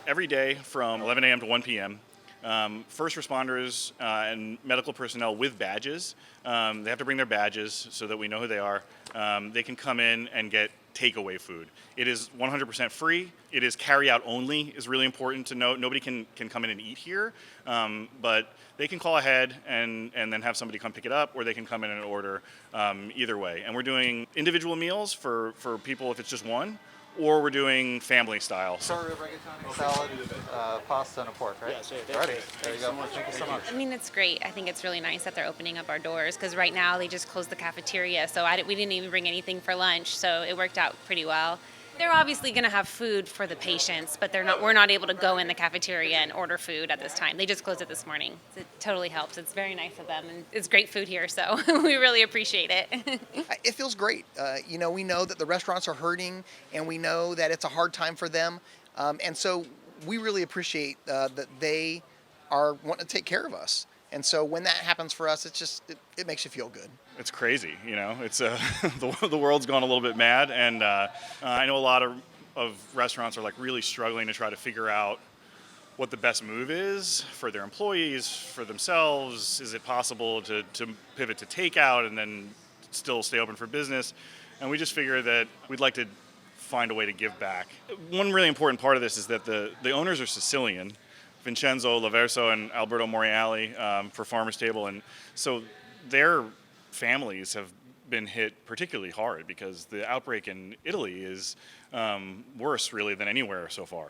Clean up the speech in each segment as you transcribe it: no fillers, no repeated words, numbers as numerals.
every day from 11 a.m. to 1 p.m. First responders and medical personnel with badges. They have to bring their badges so that we know who they are. They can come in and get takeaway food. It is 100% free. It is carry-out only, is really important to note. Nobody can come in and eat here, but they can call ahead and then have somebody come pick it up, or they can come in and order either way. And we're doing individual meals for people if it's just one, or we're doing family style. Start with rigatoni, salad, pasta, and a pork, right? Yes, Alrighty, there you go. Thank you so much. I mean, it's great. I think it's really nice that they're opening up our doors because right now they just closed the cafeteria, so we didn't even bring anything for lunch, so it worked out pretty well. They're obviously going to have food for the patients, but we're not able to go in the cafeteria and order food at this time. They just closed it this morning. It totally helps. It's very nice of them, and it's great food here, so we really appreciate it. It feels great. We know that the restaurants are hurting, and we know that it's a hard time for them. And so we really appreciate that they are wanting to take care of us. And so when that happens for us, it makes you feel good. It's crazy, It's the world's gone a little bit mad, and I know a lot of restaurants are like really struggling to try to figure out what the best move is for their employees, for themselves. Is it possible to pivot to takeout and then still stay open for business? And we just figure that we'd like to find a way to give back. One really important part of this is that the owners are Sicilian, Vincenzo Laverso and Alberto Moriali for Farmer's Table, and so their families have been hit particularly hard because the outbreak in Italy is worse really than anywhere so far.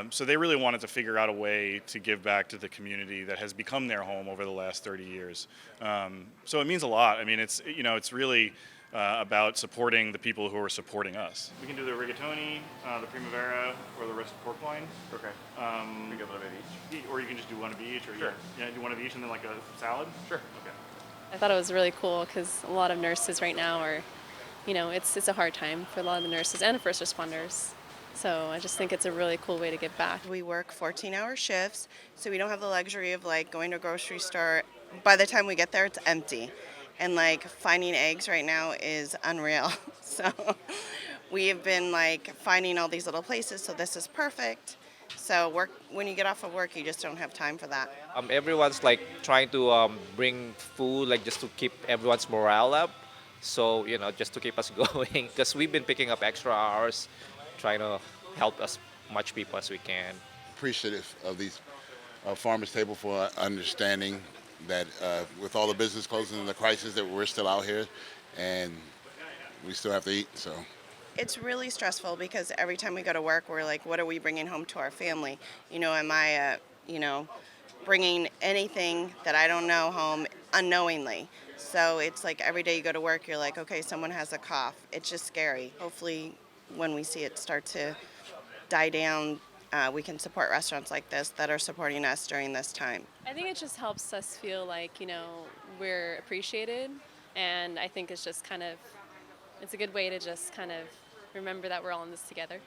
So they really wanted to figure out a way to give back to the community that has become their home over the last 30 years. So it means a lot. I mean, it's really about supporting the people who are supporting us. We can do the rigatoni, the primavera, or the roasted pork loin. Okay. We get a little bit of each. Or you can just do one of each, or Sure. do one of each and then like a salad. Sure. Okay. I thought it was really cool because a lot of nurses right now are, it's a hard time for a lot of the nurses and the first responders. So I just think it's a really cool way to give back. We work 14-hour shifts, so we don't have the luxury of going to a grocery store. By the time we get there, it's empty. And finding eggs right now is unreal. So we have been finding all these little places, so this is perfect. So when you get off of work, you just don't have time for that. Everyone's trying to bring food, just to keep everyone's morale up. So, just to keep us going. Because we've been picking up extra hours, trying to help as much people as we can. Appreciative of these Farmers Table for understanding that with all the business closing and the crisis that we're still out here and we still have to eat, so. It's really stressful because every time we go to work, we're like, what are we bringing home to our family? Am I, bringing anything that I don't know home unknowingly? So it's every day you go to work, you're like, okay, someone has a cough. It's just scary. Hopefully when we see it start to die down, we can support restaurants like this that are supporting us during this time. I think it just helps us feel like, we're appreciated. And I think it's just it's a good way to just remember that we're all in this together,